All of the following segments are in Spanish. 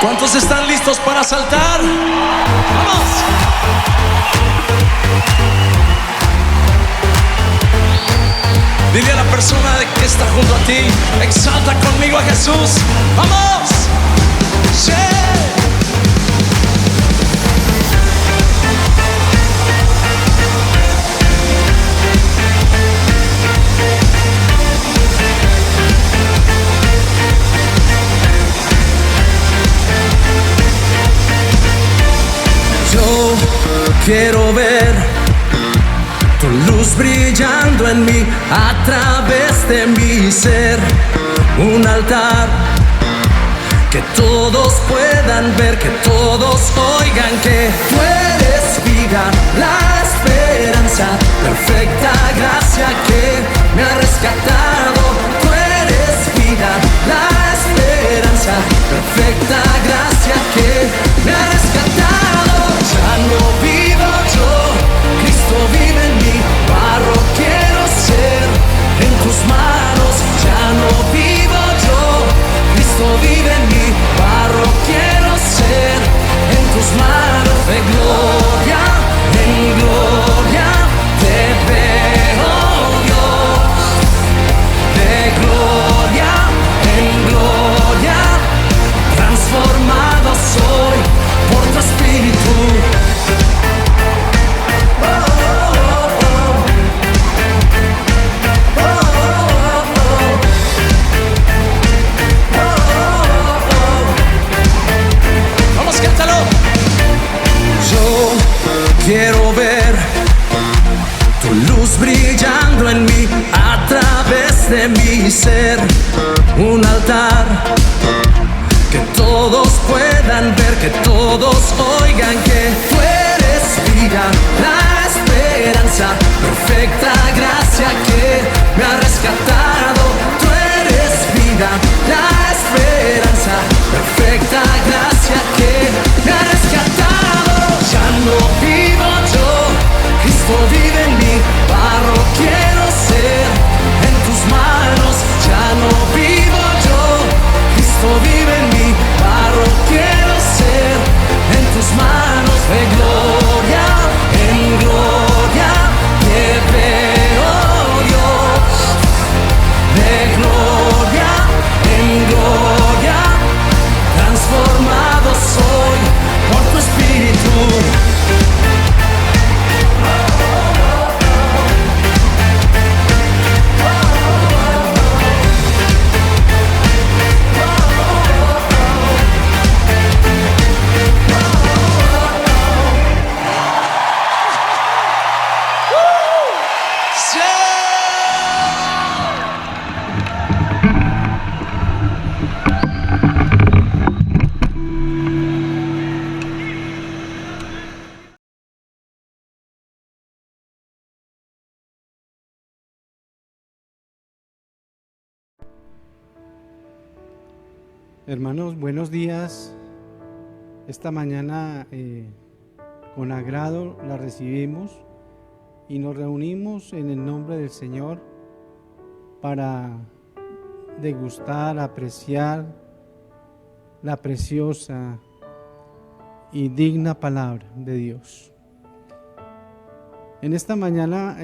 ¿Cuántos están listos para saltar? ¡Vamos! Dile a la persona que está junto a ti: exalta conmigo a Jesús. ¡Vamos! ¡Sí! Yo quiero ver tu luz brillando en mí, a través de mi ser. Un altar que todos puedan ver, que todos oigan que tú eres vida, la esperanza, perfecta gracia que me ha rescatado. Tú eres vida, la esperanza, perfecta gracia que me ha rescatado. Ya no vivo yo, Cristo vive en mí, barro quiero ser en tus manos. Ya no vivo yo, Cristo vive en mí, barro quiero ser en tus manos. De gloria en gloria te veo, Dios. De gloria en gloria transformado soy por tu espíritu. Vamos, cántalo. Yo quiero ver tu luz brillando en mí, a través de mi ser. Un altar que todos puedan ver, que todos oigan que tú eres vida, la esperanza, perfecta gracia que me ha rescatado. Tú eres vida, la esperanza, perfecta gracia que me ha rescatado. Ya no vivo yo, Cristo vive en mí, barro quiero ser en tus manos. Ya no vivo yo, Cristo vive en mí, barro quiero ser en tus manos. De gloria en gloria te veo, Dios. De gloria en gloria transformado soy por tu espíritu. Hermanos, buenos días. Esta mañana con agrado la recibimos y nos reunimos en el nombre del Señor para degustar, apreciar la preciosa y digna palabra de Dios. En esta mañana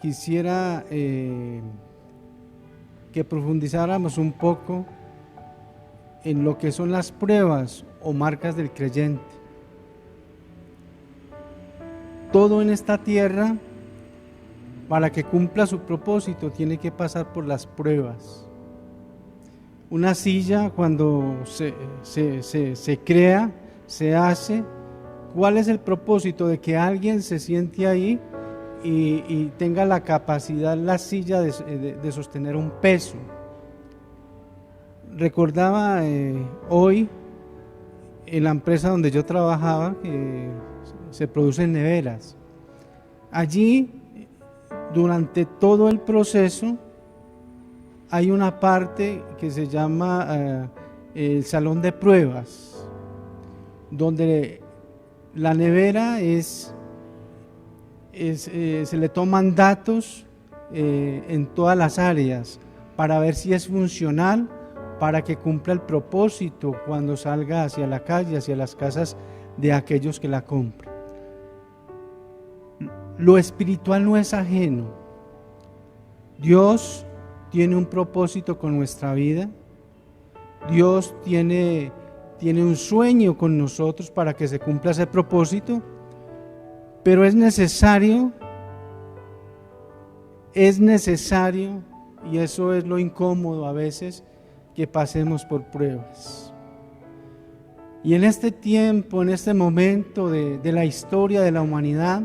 quisiera que profundizáramos un poco en lo que son las pruebas o marcas del creyente. Todo en esta tierra, para que cumpla su propósito, tiene que pasar por las pruebas. Una silla, cuando se crea, se hace, ¿cuál es el propósito? De que alguien se siente ahí y tenga la capacidad, la silla, de sostener un peso. Recordaba hoy en la empresa donde yo trabajaba, que se producen neveras. Allí, durante todo el proceso, hay una parte que se llama el salón de pruebas, donde la nevera se le toman datos en todas las áreas para ver si es funcional para que cumpla el propósito cuando salga hacia la calle, hacia las casas de aquellos que la compran. Lo espiritual no es ajeno. Dios tiene un propósito con nuestra vida. Dios tiene un sueño con nosotros para que se cumpla ese propósito, pero es necesario, y eso es lo incómodo a veces, que pasemos por pruebas. Y en este tiempo, en este momento de la historia de la humanidad,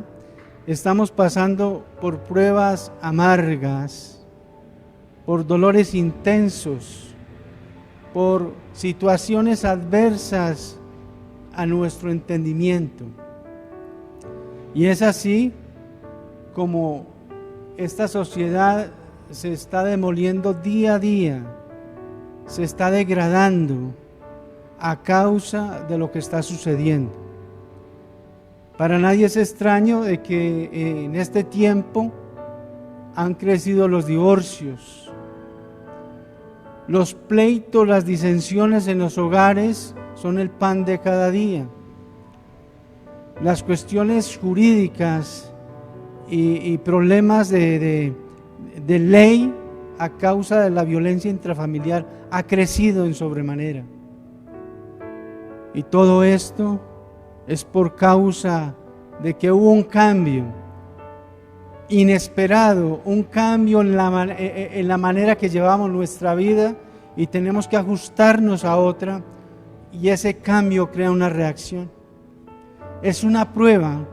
estamos pasando por pruebas amargas, por dolores intensos, por situaciones adversas a nuestro entendimiento. Y es así como esta sociedad se está demoliendo día a día, se está degradando a causa de lo que está sucediendo. Para nadie es extraño de que en este tiempo han crecido los divorcios, los pleitos, las disensiones en los hogares son el pan de cada día. Las cuestiones jurídicas y problemas de ley a causa de la violencia intrafamiliar ha crecido en sobremanera. Y todo esto es por causa de que hubo un cambio inesperado, un cambio en la manera que llevamos nuestra vida y tenemos que ajustarnos a otra, y ese cambio crea una reacción. Es una prueba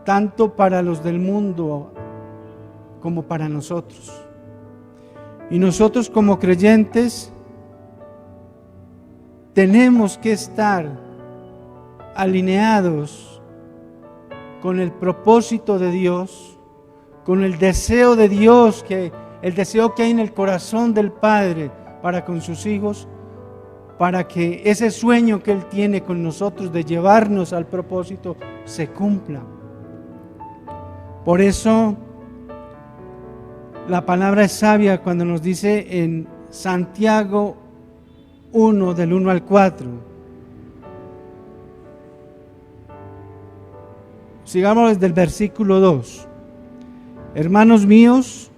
tanto para los del mundo como para nosotros. Y nosotros como creyentes tenemos que estar alineados con el propósito de Dios, con el deseo de Dios, el deseo que hay en el corazón del Padre para con sus hijos, para que ese sueño que Él tiene con nosotros de llevarnos al propósito se cumpla. Por eso la palabra es sabia cuando nos dice en Santiago 1, del 1 al 4. Sigamos desde el versículo 2. Hermanos míos,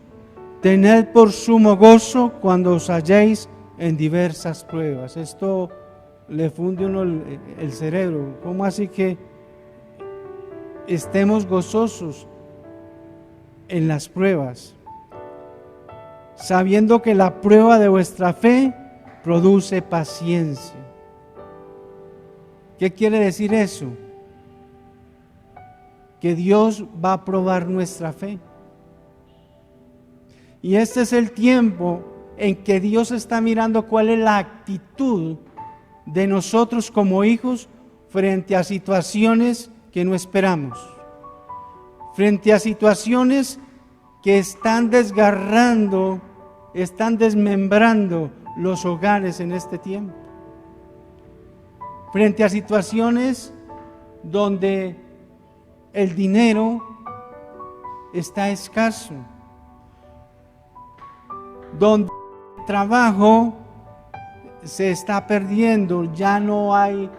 tened por sumo gozo cuando os halléis en diversas pruebas. Esto le funde uno el cerebro. ¿Cómo así que estemos gozosos en las pruebas? Sabiendo que la prueba de vuestra fe produce paciencia. ¿Qué quiere decir eso? Que Dios va a probar nuestra fe. Y este es el tiempo en que Dios está mirando cuál es la actitud de nosotros como hijos frente a situaciones que no esperamos, frente a situaciones que están desgarrando, están desmembrando los hogares en este tiempo, frente a situaciones donde el dinero está escaso, donde el trabajo se está perdiendo, ya no hay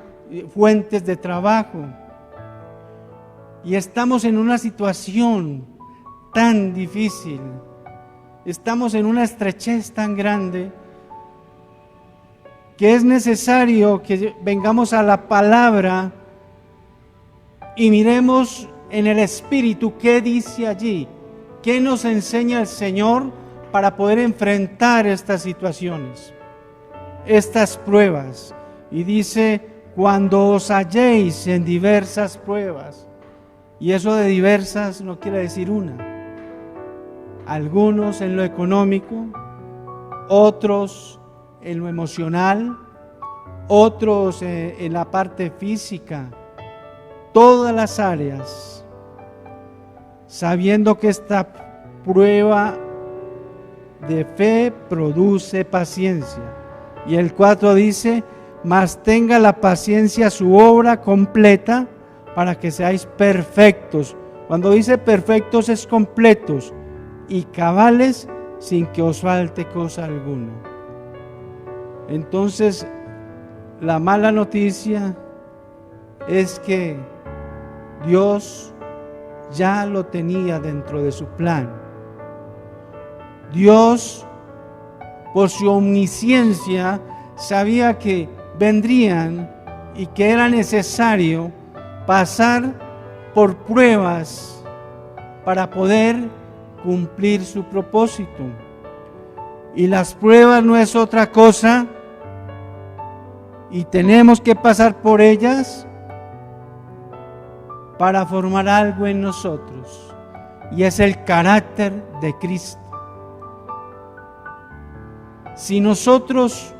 fuentes de trabajo, y estamos en una situación tan difícil, estamos en una estrechez tan grande, que es necesario que vengamos a la palabra y miremos en el Espíritu qué dice allí, qué nos enseña el Señor para poder enfrentar estas situaciones, estas pruebas. Y dice, cuando os halléis en diversas pruebas, y eso de diversas no quiere decir una, algunos en lo económico, otros en lo emocional, otros en la parte física, todas las áreas, sabiendo que esta prueba de fe produce paciencia. Y el 4 dice, mas tenga la paciencia su obra completa para que seáis perfectos. Cuando dice perfectos es completos y cabales sin que os falte cosa alguna. Entonces, la mala noticia es que Dios ya lo tenía dentro de su plan. Dios, por su omnisciencia, sabía que vendrían y que era necesario pasar por pruebas para poder cumplir su propósito. Y las pruebas no es otra cosa, y tenemos que pasar por ellas para formar algo en nosotros, y es el carácter de Cristo. Si nosotros,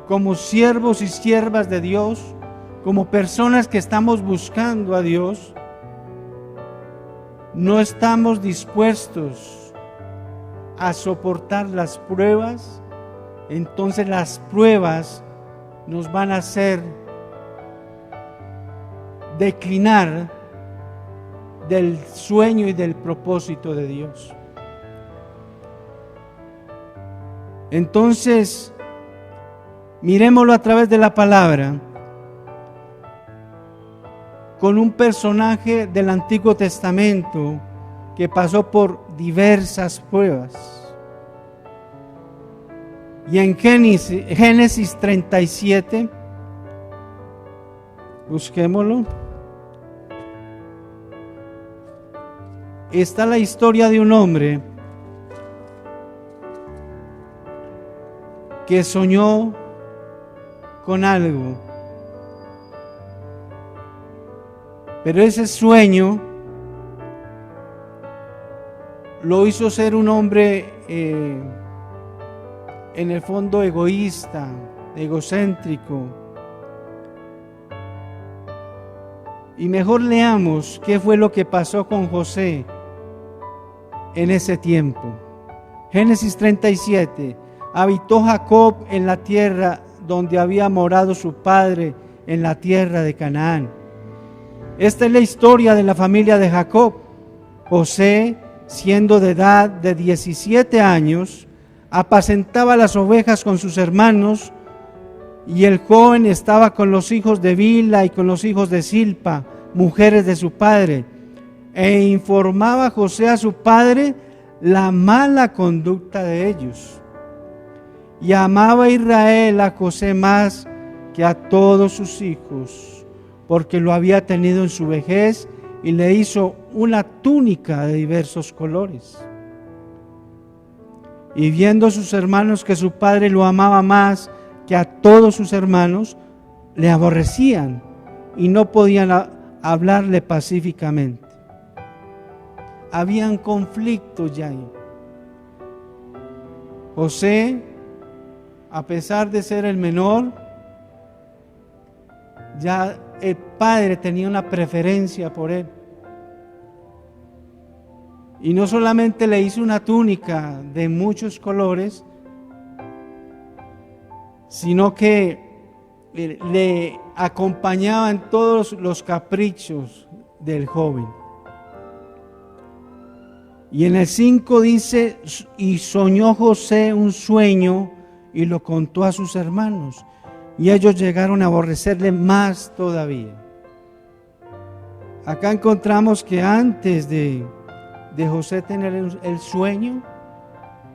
como siervos y siervas de Dios, como personas que estamos buscando a Dios, no estamos dispuestos a soportar las pruebas, entonces las pruebas nos van a hacer declinar del sueño y del propósito de Dios. Entonces, miremoslo a través de la palabra con un personaje del Antiguo Testamento que pasó por diversas pruebas. Y en Génesis 37, busquémoslo, está la historia de un hombre que soñó con algo, pero ese sueño lo hizo ser un hombre en el fondo egoísta, egocéntrico. Y mejor leamos qué fue lo que pasó con José en ese tiempo. Génesis 37. Habitó Jacob en la tierra donde había morado su padre, en la tierra de Canaán. Esta es la historia de la familia de Jacob. José, siendo de edad de 17 años, apacentaba las ovejas con sus hermanos, y el joven estaba con los hijos de Bilha y con los hijos de Silpa, mujeres de su padre, e informaba José a su padre la mala conducta de ellos. Y amaba Israel a José más que a todos sus hijos, porque lo había tenido en su vejez, y le hizo una túnica de diversos colores. Y viendo sus hermanos que su padre lo amaba más que a todos sus hermanos, le aborrecían y no podían hablarle pacíficamente. Habían conflictos ya ahí. José, a pesar de ser el menor, ya el padre tenía una preferencia por él. Y no solamente le hizo una túnica de muchos colores, sino que le acompañaba en todos los caprichos del joven. Y en el 5 dice: y soñó José un sueño y lo contó a sus hermanos, y ellos llegaron a aborrecerle más todavía. Acá encontramos que antes de José tener el sueño,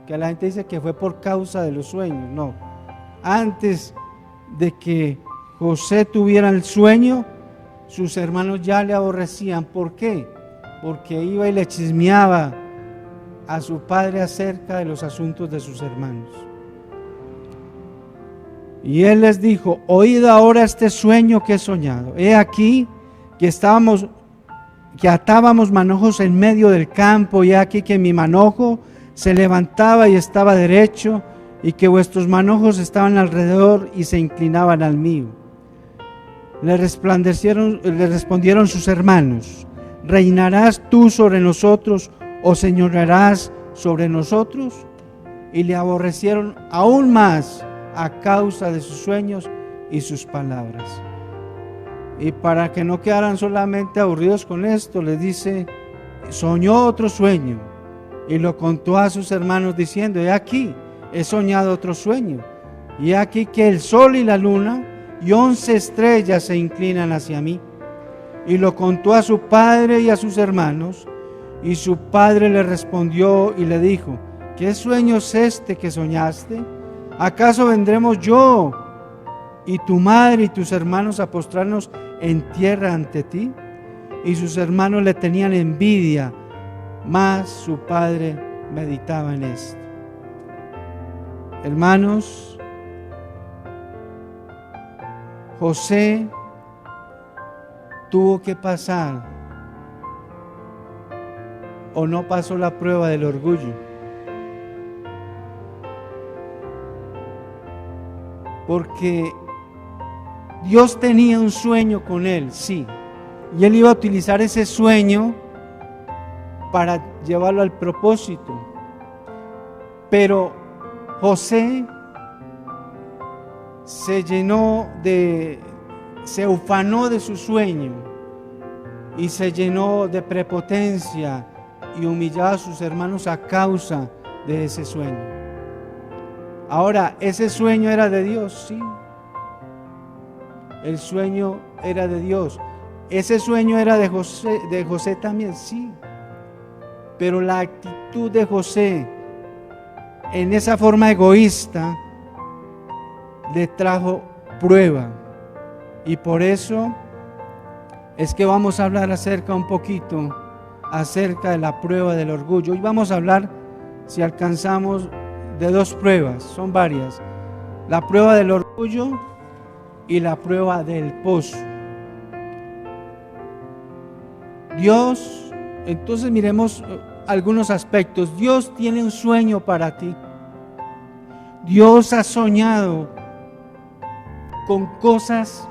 que la gente dice que fue por causa de los sueños, no. Antes de que José tuviera el sueño, sus hermanos ya le aborrecían. ¿Por qué? Porque iba y le chismeaba a su padre acerca de los asuntos de sus hermanos. Y él les dijo: oíd ahora este sueño que he soñado. He aquí que atábamos manojos en medio del campo, y aquí que mi manojo se levantaba y estaba derecho, y que vuestros manojos estaban alrededor y se inclinaban al mío. Le respondieron sus hermanos: ¿reinarás tú sobre nosotros o señorearás sobre nosotros? Y le aborrecieron aún más a causa de sus sueños y sus palabras. Y para que no quedaran solamente aburridos con esto, les dice: soñó otro sueño y lo contó a sus hermanos diciendo: he aquí, he soñado otro sueño. y aquí que el sol y la luna y 11 estrellas se inclinan hacia mí. Y lo contó a su padre y a sus hermanos, y su padre le respondió y le dijo: ¿qué sueño es este que soñaste? ¿Acaso vendremos yo y tu madre y tus hermanos a postrarnos en tierra ante ti? Y sus hermanos le tenían envidia, mas su padre meditaba en esto. Hermanos, José tuvo que pasar, o no pasó la prueba del orgullo, porque Dios tenía un sueño con él, sí, y él iba a utilizar ese sueño para llevarlo al propósito. Pero José se ufanó de su sueño y se llenó de prepotencia y humillaba a sus hermanos a causa de ese sueño. Ahora, ¿ese sueño era de Dios? Sí. El sueño era de Dios. ¿Ese sueño era de José también? Sí. Pero la actitud de José en esa forma egoísta le trajo prueba. Y por eso es que vamos a hablar un poquito acerca de la prueba del orgullo. Hoy vamos a hablar, si alcanzamos, de dos pruebas, son varias: la prueba del orgullo y la prueba del pozo. Dios, entonces miremos algunos aspectos. Dios tiene un sueño para ti. Dios ha soñado con cosas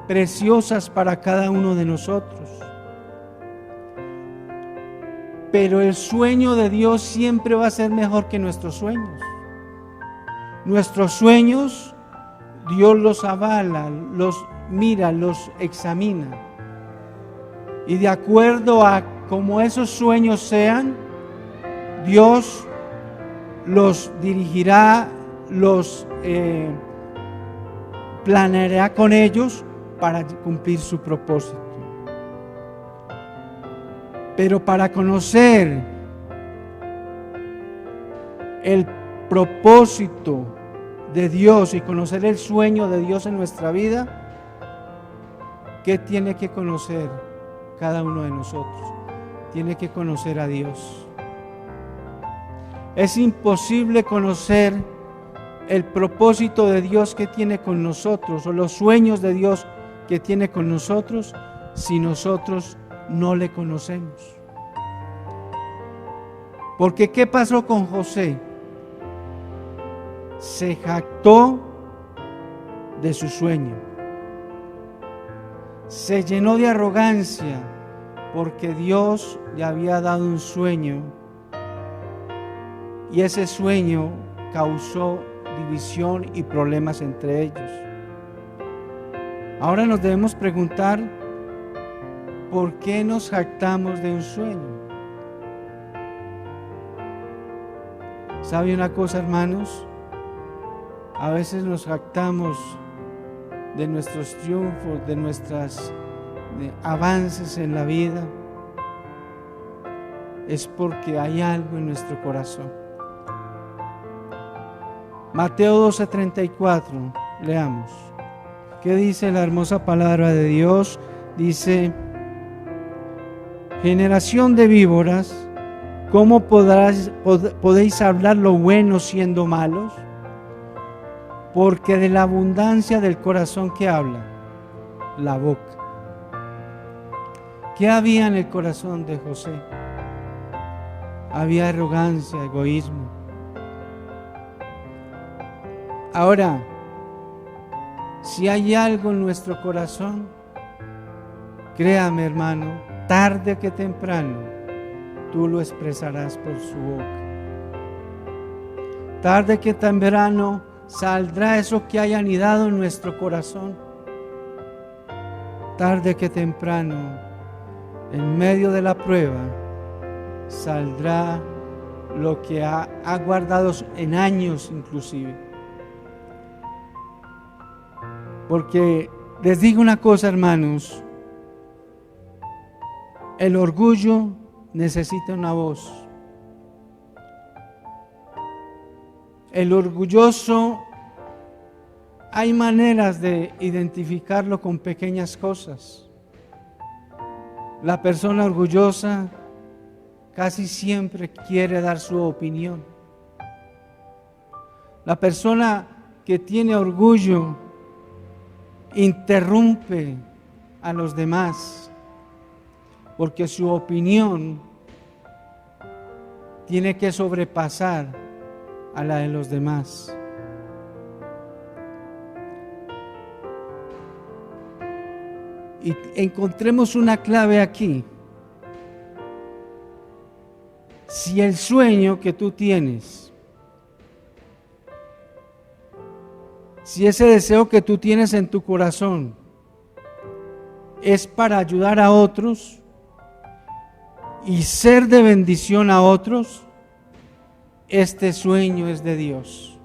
preciosas para cada uno de nosotros. Pero el sueño de Dios siempre va a ser mejor que nuestros sueños. Nuestros sueños, Dios los avala, los mira, los examina. Y de acuerdo a cómo esos sueños sean, Dios los dirigirá, los planeará con ellos para cumplir su propósito. Pero para conocer el propósito de Dios y conocer el sueño de Dios en nuestra vida, ¿qué tiene que conocer cada uno de nosotros? Tiene que conocer a Dios. Es imposible conocer el propósito de Dios que tiene con nosotros, o los sueños de Dios que tiene con nosotros, si nosotros no le conocemos. Porque ¿qué pasó con José? Se jactó de su sueño, se llenó de arrogancia porque Dios le había dado un sueño y ese sueño causó división y problemas entre ellos. Ahora nos debemos preguntar: ¿por qué nos jactamos de un sueño? ¿Sabe una cosa, hermanos? A veces nos jactamos de nuestros triunfos, de nuestros avances en la vida. Es porque hay algo en nuestro corazón. Mateo 12:34, leamos. ¿Qué dice la hermosa palabra de Dios? Dice: generación de víboras, ¿cómo podéis hablar lo bueno siendo malos? Porque de la abundancia del corazón, ¿qué habla? La boca. ¿Qué había en el corazón de José? Había arrogancia, egoísmo. Ahora, si hay algo en nuestro corazón, créame, hermano, tarde que temprano, tú lo expresarás por su boca. Tarde que temprano saldrá eso que haya anidado en nuestro corazón. Tarde que temprano, en medio de la prueba, saldrá lo que ha guardado en años inclusive. Porque les digo una cosa, hermanos, el orgullo necesita una voz. El orgulloso, hay maneras de identificarlo con pequeñas cosas. La persona orgullosa casi siempre quiere dar su opinión. La persona que tiene orgullo interrumpe a los demás porque su opinión tiene que sobrepasar a la de los demás. Y encontremos una clave aquí. Si el sueño que tú tienes, si ese deseo que tú tienes en tu corazón es para ayudar a otros y ser de bendición a otros, este sueño es de Dios.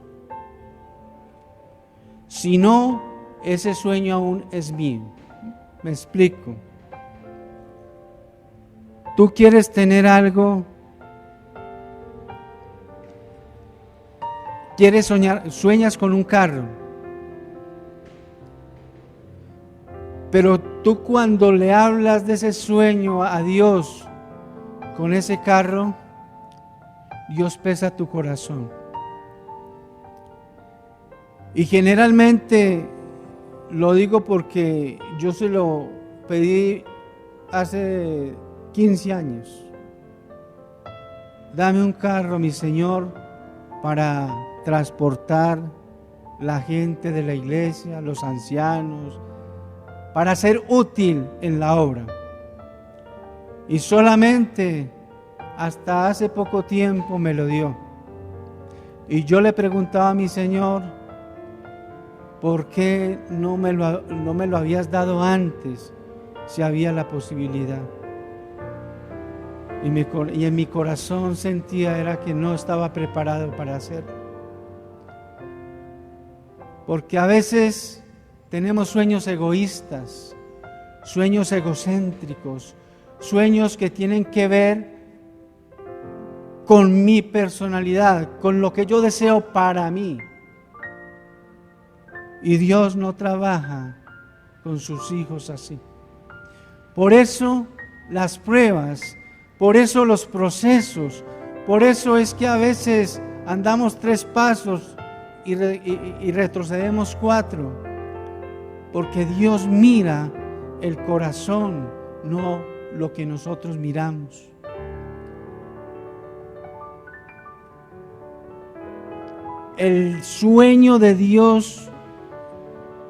Si no, ese sueño aún es mío. Me explico. Tú quieres tener algo, sueñas con un carro, pero tú cuando le hablas de ese sueño a Dios con ese carro, Dios pesa tu corazón. Y generalmente lo digo porque yo se lo pedí hace 15 años. Dame un carro, mi Señor, para transportar la gente de la iglesia, los ancianos, para ser útil en la obra. Y solamente hasta hace poco tiempo me lo dio. Y yo le preguntaba a mi Señor, ¿por qué no me lo habías dado antes si había la posibilidad? Y en mi corazón sentía era que no estaba preparado para hacerlo. Porque a veces tenemos sueños egoístas, sueños egocéntricos, sueños que tienen que ver con mi personalidad, con lo que yo deseo para mí. Y Dios no trabaja con sus hijos así. Por eso las pruebas, por eso los procesos, por eso es que a veces andamos 3 pasos y retrocedemos 4, porque Dios mira el corazón, no lo que nosotros miramos. El sueño de Dios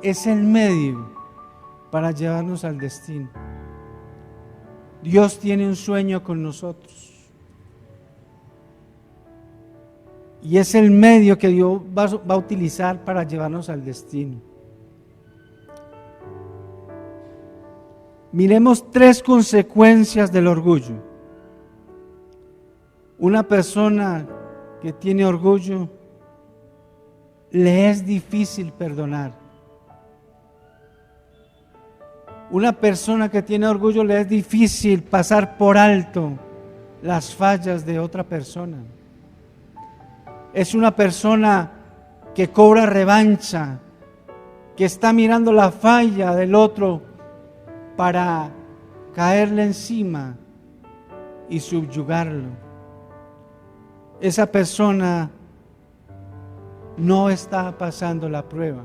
es el medio para llevarnos al destino. Dios tiene un sueño con nosotros. Y es el medio que Dios va a utilizar para llevarnos al destino. Miremos 3 consecuencias del orgullo. Una persona que tiene orgullo, le es difícil perdonar. Una persona que tiene orgullo le es difícil pasar por alto las fallas de otra persona. Es una persona que cobra revancha, que está mirando la falla del otro para caerle encima y subyugarlo. Esa persona no está pasando la prueba.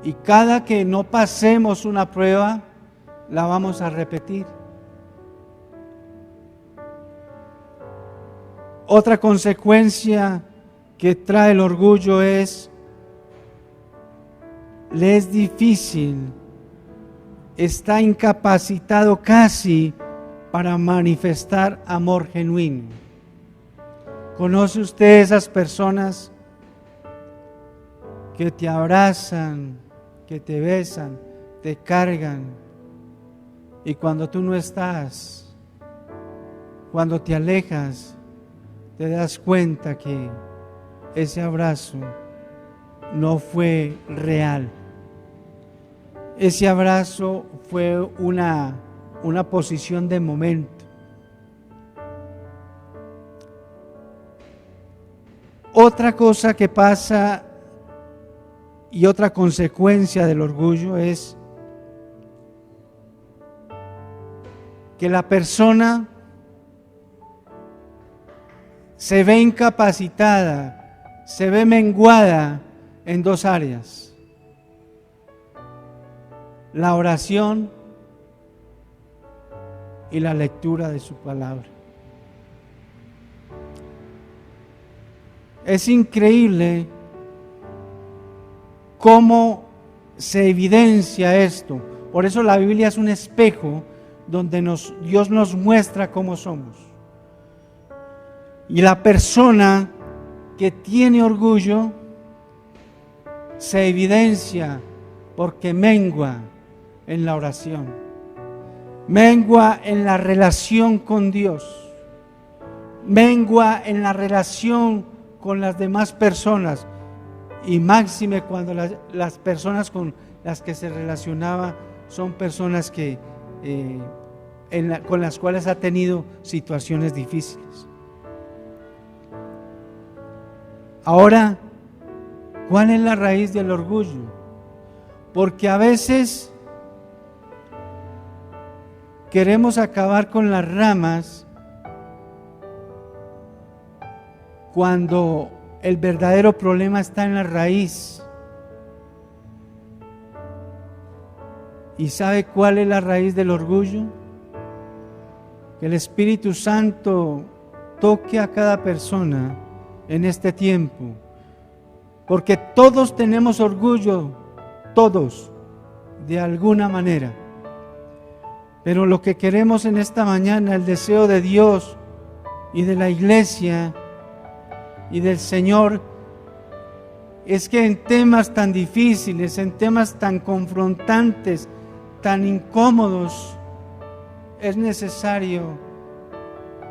Y cada que no pasemos una prueba, la vamos a repetir. Otra consecuencia que trae el orgullo es, le es difícil, está incapacitado casi para manifestar amor genuino. ¿Conoce usted esas personas que te abrazan, que te besan, te cargan, y cuando tú no estás, cuando te alejas, te das cuenta que ese abrazo no fue real, ese abrazo fue una posición de momento. Otra cosa que pasa y otra consecuencia del orgullo es que la persona se ve incapacitada, se ve menguada en dos áreas: la oración y la lectura de su palabra. Es increíble cómo se evidencia esto. Por eso la Biblia es un espejo donde Dios nos muestra cómo somos. Y la persona que tiene orgullo se evidencia porque mengua en la oración, mengua en la relación con Dios, mengua en la relación con las demás personas, y máxime cuando las personas con las que se relacionaba son personas que con las cuales ha tenido situaciones difíciles. Ahora, ¿cuál es la raíz del orgullo? Porque a veces queremos acabar con las ramas cuando el verdadero problema está en la raíz. ¿Y sabe cuál es la raíz del orgullo? Que el Espíritu Santo toque a cada persona en este tiempo, porque todos tenemos orgullo, todos, de alguna manera. Pero lo que queremos en esta mañana, el deseo de Dios y de la iglesia y del Señor, es que en temas tan difíciles, en temas tan confrontantes, tan incómodos, es necesario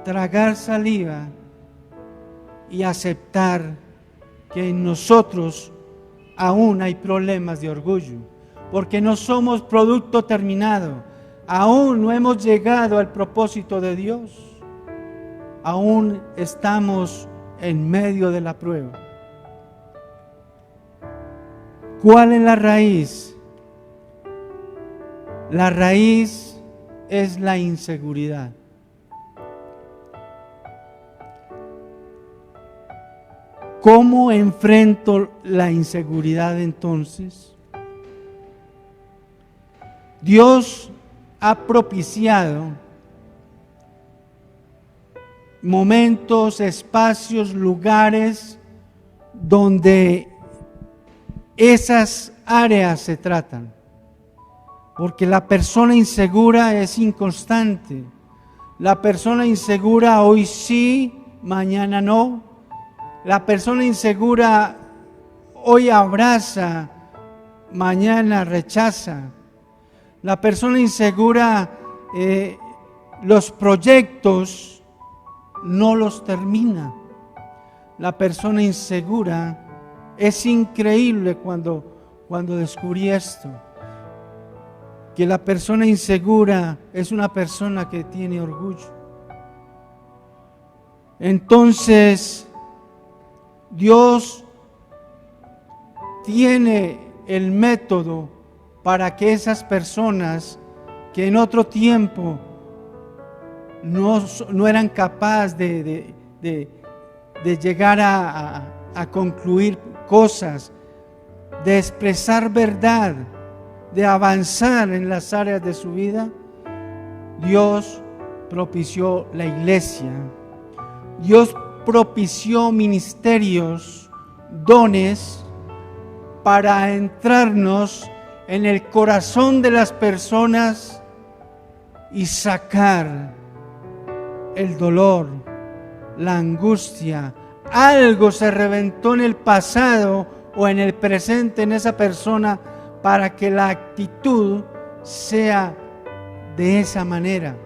tragar saliva y aceptar que en nosotros aún hay problemas de orgullo, porque no somos producto terminado, aún no hemos llegado al propósito de Dios, aún estamos en medio de la prueba. ¿Cuál es la raíz? La raíz es la inseguridad. ¿Cómo enfrento la inseguridad entonces? Dios ha propiciado momentos, espacios, lugares donde esas áreas se tratan, porque la persona insegura es inconstante. La persona insegura hoy sí, mañana no. La persona insegura hoy abraza, mañana rechaza. La persona insegura los proyectos no los termina. La persona insegura, es increíble cuando descubrí esto, que la persona insegura es una persona que tiene orgullo. Entonces, Dios tiene el método para que esas personas que en otro tiempo no eran capaces de llegar a concluir cosas, de expresar verdad, de avanzar en las áreas de su vida, Dios propició la iglesia. Dios propició ministerios, dones, para entrarnos en el corazón de las personas y sacar el dolor, la angustia. Algo se reventó en el pasado o en el presente en esa persona para que la actitud sea de esa manera,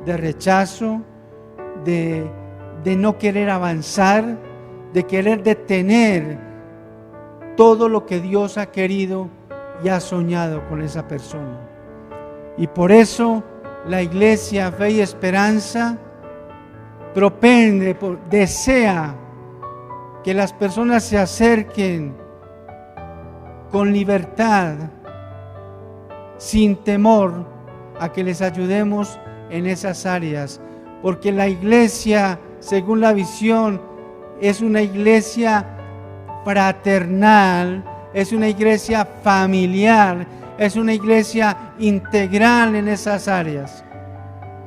de rechazo, de no querer avanzar, de querer detener todo lo que Dios ha querido y has soñado con esa persona. Y por eso la iglesia Fe y Esperanza desea que las personas se acerquen con libertad, sin temor, a que les ayudemos en esas áreas, porque la iglesia, según la visión, es una iglesia fraternal, es una iglesia familiar, es una iglesia integral en esas áreas.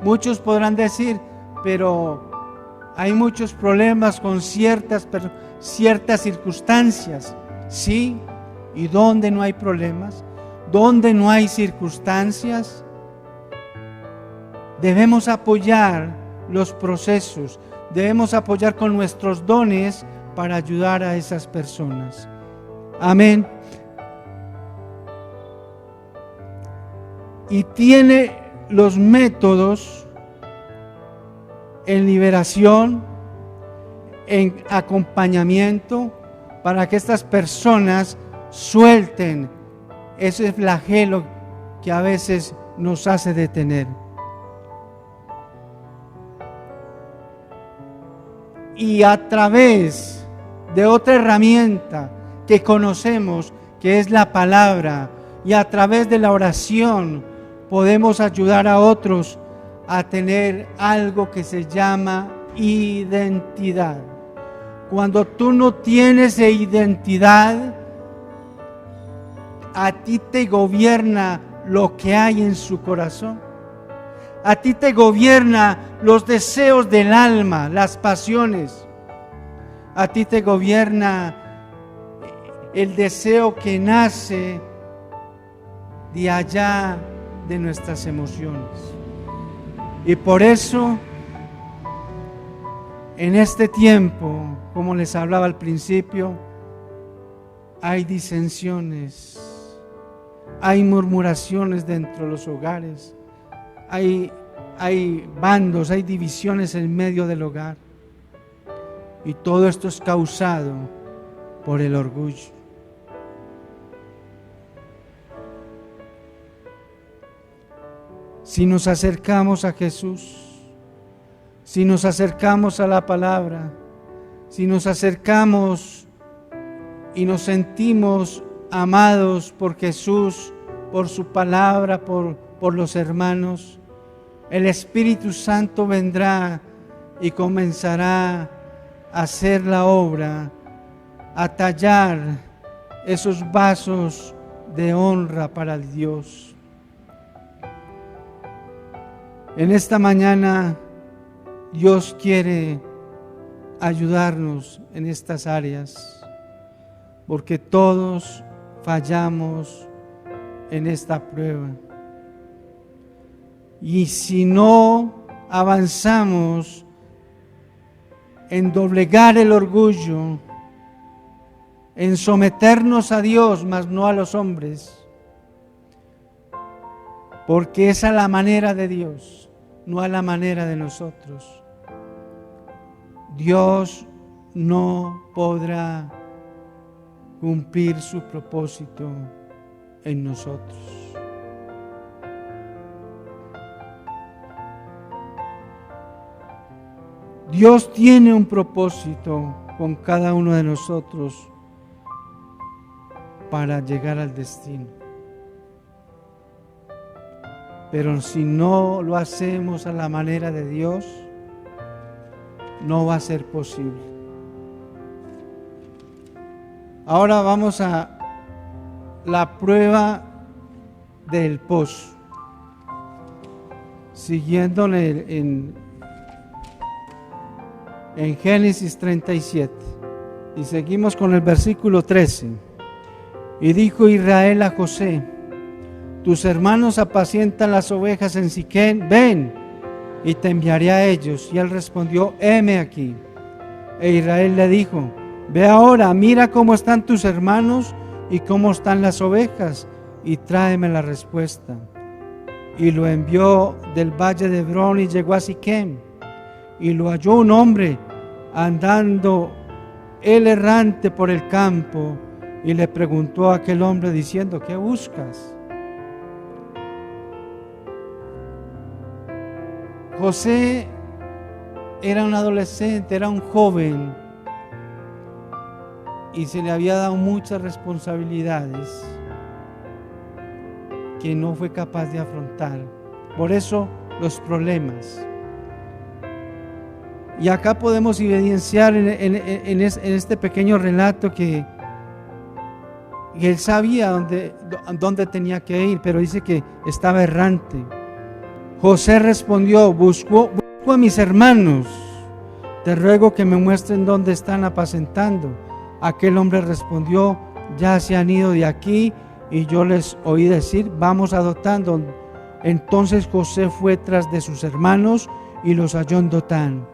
Muchos podrán decir, pero hay muchos problemas con ciertas circunstancias. Sí, ¿y dónde no hay problemas? ¿Dónde no hay circunstancias? Debemos apoyar los procesos, debemos apoyar con nuestros dones para ayudar a esas personas. Amén. Y tiene los métodos en liberación, en acompañamiento, para que estas personas suelten ese flagelo que a veces nos hace detener. Y a través de otra herramienta que conocemos, que es la palabra, y a través de la oración, podemos ayudar a otros a tener algo que se llama identidad. Cuando tú no tienes identidad, a ti te gobierna lo que hay en su corazón. A ti te gobierna los deseos del alma, las pasiones. A ti te gobierna el deseo que nace de allá de nuestras emociones. Y por eso, en este tiempo, como les hablaba al principio, hay disensiones, hay murmuraciones dentro de los hogares, hay bandos, hay divisiones en medio del hogar. Y todo esto es causado por el orgullo. Si nos acercamos a Jesús, si nos acercamos a la palabra, si nos acercamos y nos sentimos amados por Jesús, por su palabra, por los hermanos, el Espíritu Santo vendrá y comenzará a hacer la obra, a tallar esos vasos de honra para el Dios. En esta mañana Dios quiere ayudarnos en estas áreas, porque todos fallamos en esta prueba. Y si no avanzamos en doblegar el orgullo, en someternos a Dios, mas no a los hombres, porque esa es la manera de Dios, no a la manera de nosotros, Dios no podrá cumplir su propósito en nosotros. Dios tiene un propósito con cada uno de nosotros para llegar al destino. Pero si no lo hacemos a la manera de Dios, no va a ser posible. Ahora vamos a la prueba del pozo. Siguiéndole en Génesis 37. Y seguimos con el versículo 13. Y dijo Israel a José: tus hermanos apacientan las ovejas en Siquén, ven, y te enviaré a ellos. Y él respondió: heme aquí. E Israel le dijo: ve ahora, mira cómo están tus hermanos y cómo están las ovejas, y tráeme la respuesta. Y lo envió del valle de Hebrón y llegó a Siquem. Y lo halló un hombre andando él errante por el campo, y le preguntó a aquel hombre diciendo: ¿qué buscas? José era un adolescente, era un joven, y se le había dado muchas responsabilidades que no fue capaz de afrontar. Por eso los problemas. Y acá podemos evidenciar en este pequeño relato que él sabía dónde tenía que ir, pero dice que estaba errante. José respondió: busco a mis hermanos, te ruego que me muestren dónde están apacentando. Aquel hombre respondió: ya se han ido de aquí, y yo les oí decir: vamos a Dotán. Entonces José fue tras de sus hermanos y los halló en Dotán.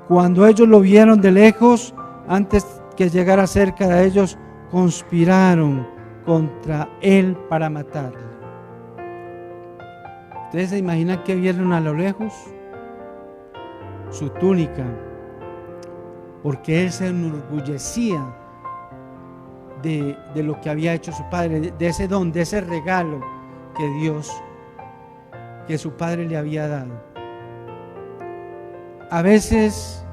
Cuando ellos lo vieron de lejos, antes que llegara cerca de ellos, conspiraron contra él para matarle. ¿Ustedes se imaginan que vieron a lo lejos? Su túnica, porque él se enorgullecía de lo que había hecho su padre, de ese don, de ese regalo que su padre le había dado. A veces,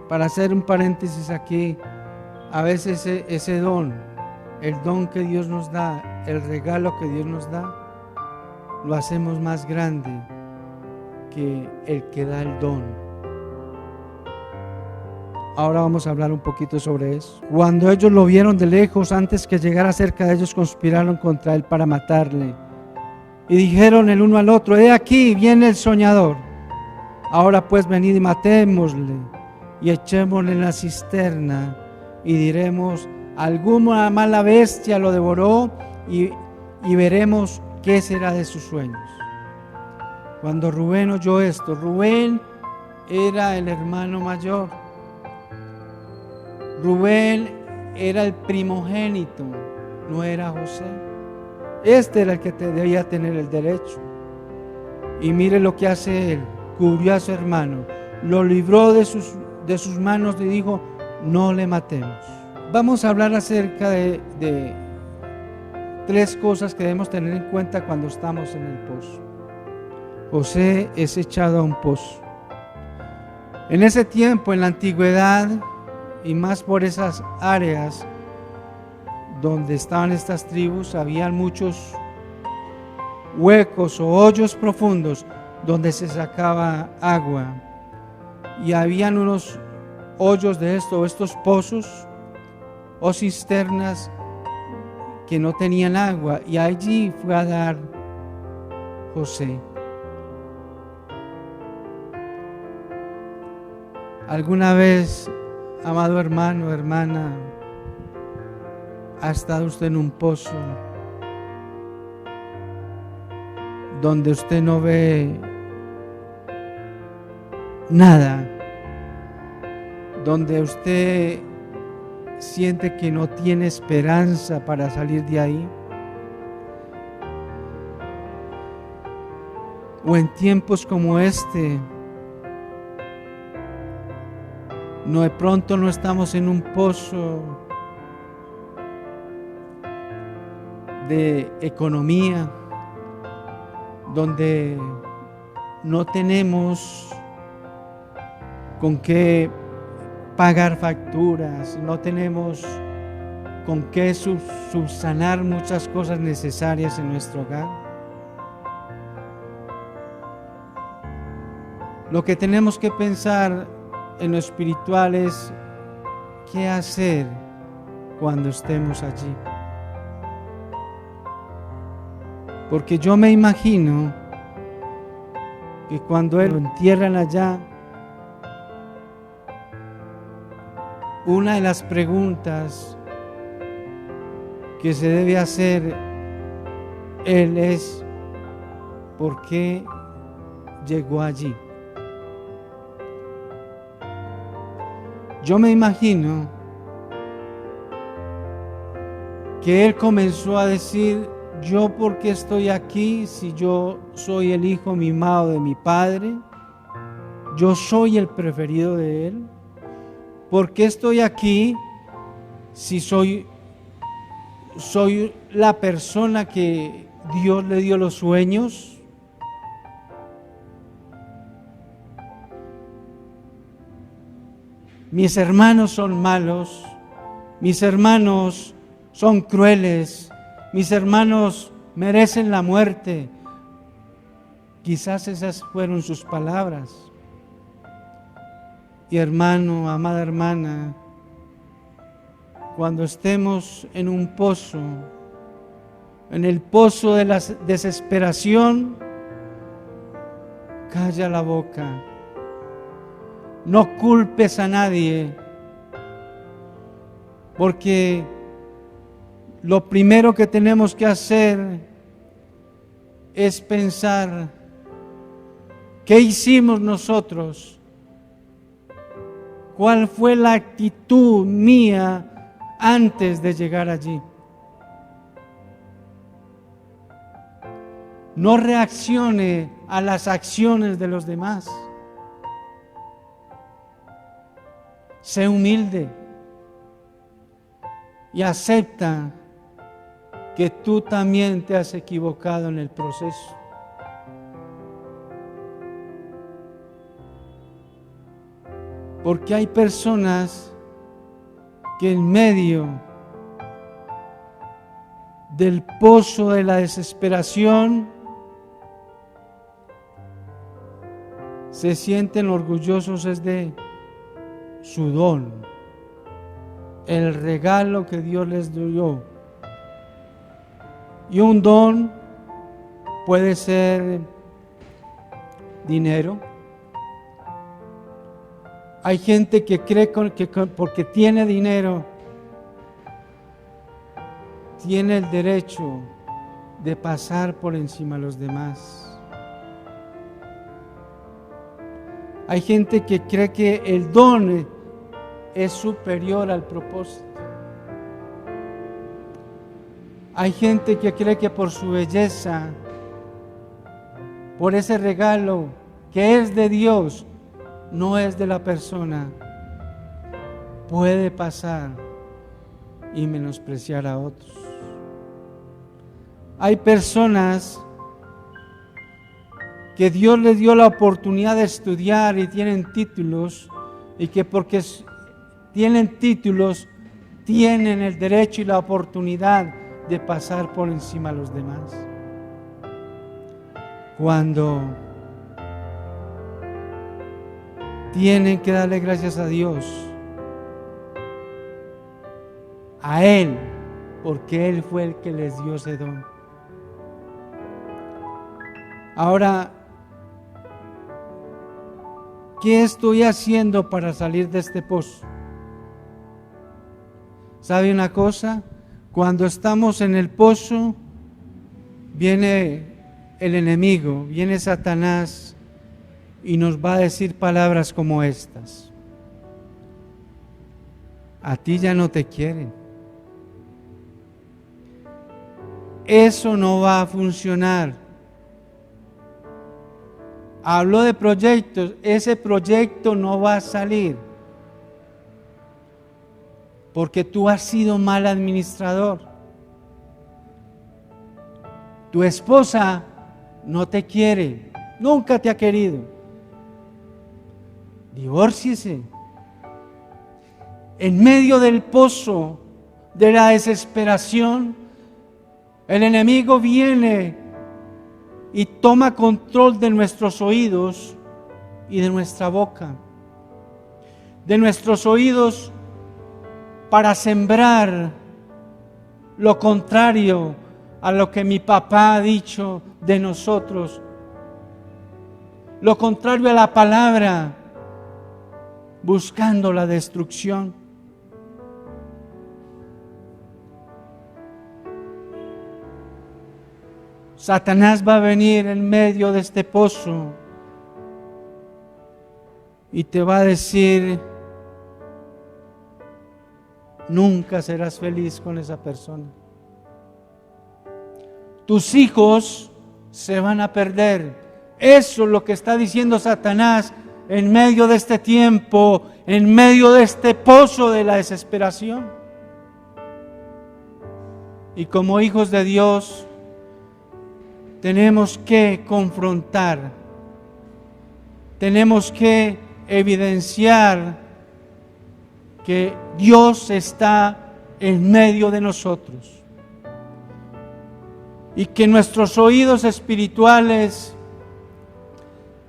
para hacer un paréntesis aquí, a veces ese don, el don que Dios nos da, el regalo que Dios nos da, lo hacemos más grande que el que da el don. Ahora vamos a hablar un poquito sobre eso. Cuando ellos lo vieron de lejos, antes que llegara cerca de ellos, conspiraron contra él para matarle. Y dijeron el uno al otro: he aquí, viene el soñador. Ahora pues venid y matémosle, y echémosle en la cisterna, y diremos: alguna mala bestia lo devoró, y veremos qué será de sus sueños. Cuando Rubén oyó esto, Rubén era el hermano mayor. Rubén era el primogénito, no era José. Este era el que debía tener el derecho. Y mire lo que hace él: cubrió a su hermano, lo libró de sus manos y dijo: no le matemos. Vamos a hablar acerca de tres cosas que debemos tener en cuenta cuando estamos en el pozo. José es echado a un pozo. En ese tiempo, en la antigüedad, y más por esas áreas donde estaban estas tribus, habían muchos huecos o hoyos profundos donde se sacaba agua, y habían unos hoyos de estos pozos o cisternas que no tenían agua, y allí fue a dar José. ¿Alguna vez, amado hermano, hermana, ha estado usted en un pozo donde usted no ve nada, donde usted siente que no tiene esperanza para salir de ahí? O en tiempos como este, de pronto no estamos en un pozo de economía, donde no tenemos con qué pagar facturas, no tenemos con qué subsanar muchas cosas necesarias en nuestro hogar. Lo que tenemos que pensar en lo espiritual es qué hacer cuando estemos allí. Porque yo me imagino que cuando él lo entierran allá, una de las preguntas que se debe hacer él es: ¿por qué llegó allí? Yo me imagino que él comenzó a decir: ¿yo por qué estoy aquí si yo soy el hijo mimado de mi padre? ¿Yo soy el preferido de él? ¿Por qué estoy aquí si soy la persona que Dios le dio los sueños. Mis hermanos son malos, mis hermanos son crueles, mis hermanos merecen la muerte. Quizás esas fueron sus palabras. Y hermano, amada hermana, cuando estemos en un pozo, en el pozo de la desesperación, calla la boca. No culpes a nadie, porque lo primero que tenemos que hacer es pensar, ¿qué hicimos nosotros? ¿Cuál fue la actitud mía antes de llegar allí? No reaccione a las acciones de los demás. Sé humilde y acepta que tú también te has equivocado en el proceso. Porque hay personas que en medio del pozo de la desesperación se sienten orgullosos de su don, el regalo que Dios les dio. Y un don puede ser dinero. Hay gente que cree que porque tiene dinero tiene el derecho de pasar por encima de los demás. Hay gente que cree que el don es superior al propósito. Hay gente que cree que por su belleza, por ese regalo que es de Dios, no es de la persona, puede pasar y menospreciar a otros. Hay personas que Dios les dio la oportunidad de estudiar y tienen títulos, y que porque tienen títulos tienen el derecho y la oportunidad de pasar por encima de los demás. Cuando tienen que darle gracias a Dios, a Él, porque Él fue el que les dio ese don. Ahora, ¿qué estoy haciendo para salir de este pozo? ¿Sabe una cosa? Cuando estamos en el pozo, viene el enemigo, viene Satanás y nos va a decir palabras como estas: a ti ya no te quieren. Eso no va a funcionar. Habló de proyectos, ese proyecto no va a salir porque tú has sido mal administrador. Tu esposa no te quiere, nunca te ha querido. Divórciese. En medio del pozo de la desesperación, el enemigo viene y toma control de nuestros oídos y de nuestra boca, de nuestros oídos, para sembrar lo contrario a lo que mi papá ha dicho de nosotros, lo contrario a la palabra, buscando la destrucción. Satanás va a venir en medio de este pozo y te va a decir: nunca serás feliz con esa persona. Tus hijos se van a perder. Eso es lo que está diciendo Satanás en medio de este tiempo, en medio de este pozo de la desesperación. Y como hijos de Dios, tenemos que confrontar, tenemos que evidenciar que Dios está en medio de nosotros y que nuestros oídos espirituales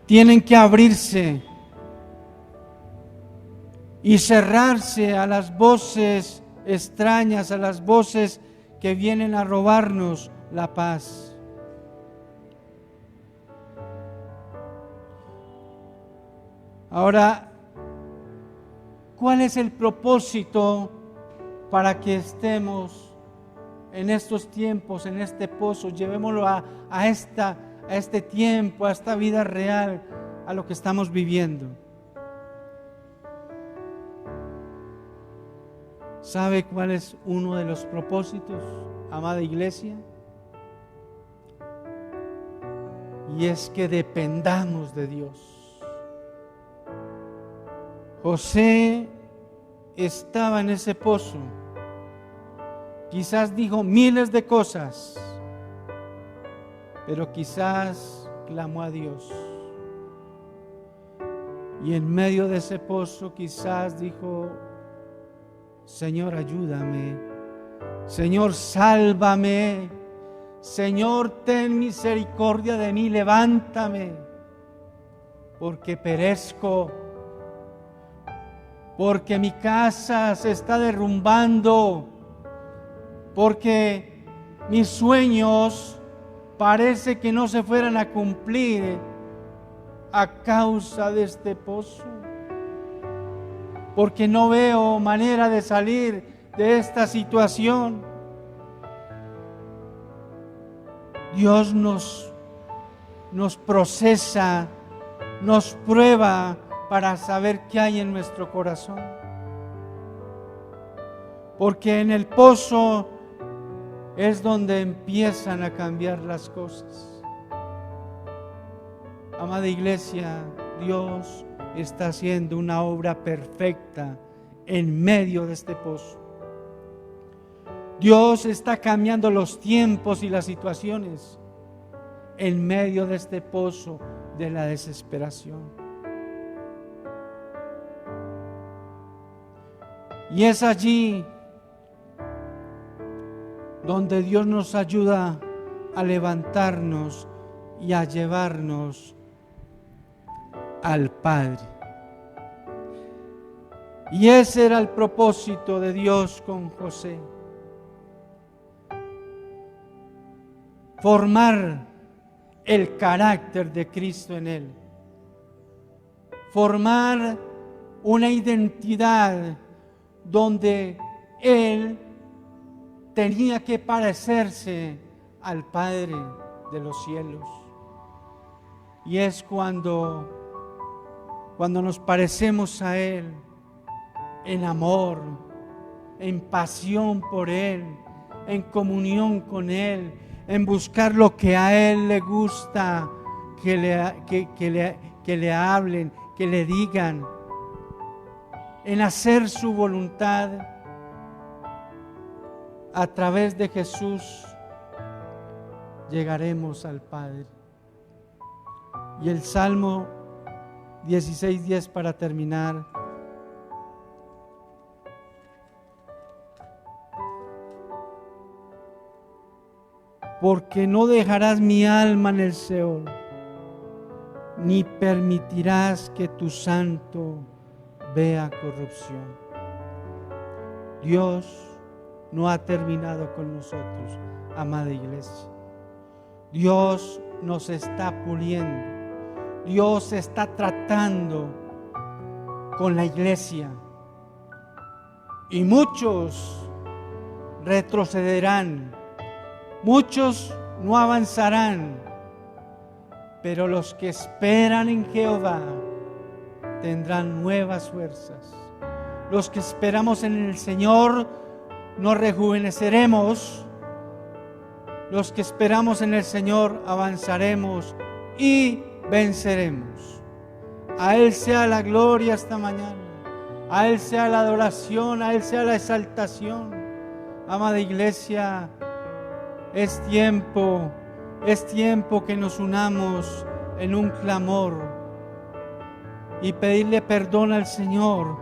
tienen que abrirse y cerrarse a las voces extrañas, a las voces que vienen a robarnos la paz. Ahora, ¿cuál es el propósito para que estemos en estos tiempos, en este pozo? Llevémoslo a este tiempo, a esta vida real, a lo que estamos viviendo. ¿Sabe cuál es uno de los propósitos, amada iglesia? Y es que dependamos de Dios. José estaba en ese pozo. Quizás dijo miles de cosas, pero quizás clamó a Dios. Y en medio de ese pozo quizás dijo: Señor, ayúdame. Señor, sálvame. Señor, ten misericordia de mí, levántame, porque perezco, porque mi casa se está derrumbando, porque mis sueños parece que no se fueran a cumplir a causa de este pozo, porque no veo manera de salir de esta situación. Dios nos procesa, nos prueba para saber qué hay en nuestro corazón. Porque en el pozo es donde empiezan a cambiar las cosas. Amada iglesia, Dios está haciendo una obra perfecta en medio de este pozo. Dios está cambiando los tiempos y las situaciones en medio de este pozo de la desesperación. Y es allí donde Dios nos ayuda a levantarnos y a llevarnos al Padre. Y ese era el propósito de Dios con José. Formar el carácter de Cristo en él. Formar una identidad donde él tenía que parecerse al Padre de los cielos. Y es cuando nos parecemos a Él en amor, en pasión por Él, en comunión con Él, en buscar lo que a Él le gusta, que le hablen, que le digan, en hacer su voluntad. A través de Jesús llegaremos al Padre. Y el Salmo 16:10 para terminar. Porque no dejarás mi alma en el Seol, ni permitirás que tu santo vea corrupción. Dios no ha terminado con nosotros, amada iglesia. Dios nos está puliendo. Dios está tratando con la iglesia. Y muchos retrocederán. Muchos no avanzarán. Pero los que esperan en Jehová tendrán nuevas fuerzas. Los que esperamos en el Señor nos rejuveneceremos. Los que esperamos en el Señor avanzaremos y venceremos. A Él sea la gloria esta mañana. A Él sea la adoración, a Él sea la exaltación. Amada iglesia, Es tiempo que nos unamos en un clamor y pedirle perdón al Señor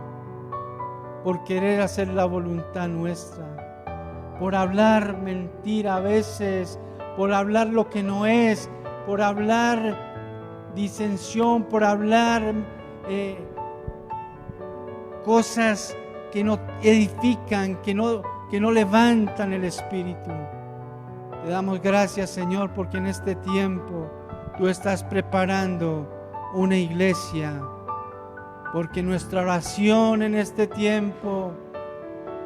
por querer hacer la voluntad nuestra, por hablar mentira a veces, por hablar lo que no es, por hablar disensión, por hablar cosas que no edifican, que no levantan el espíritu. Te damos gracias, Señor, porque en este tiempo tú estás preparando una iglesia, porque nuestra oración en este tiempo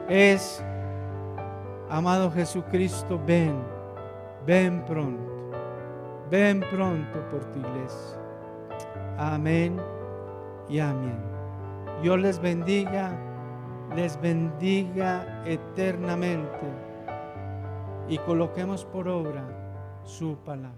es: amado Jesucristo, ven pronto por tu iglesia. Amén y amén. Dios les bendiga eternamente, y coloquemos por obra su palabra.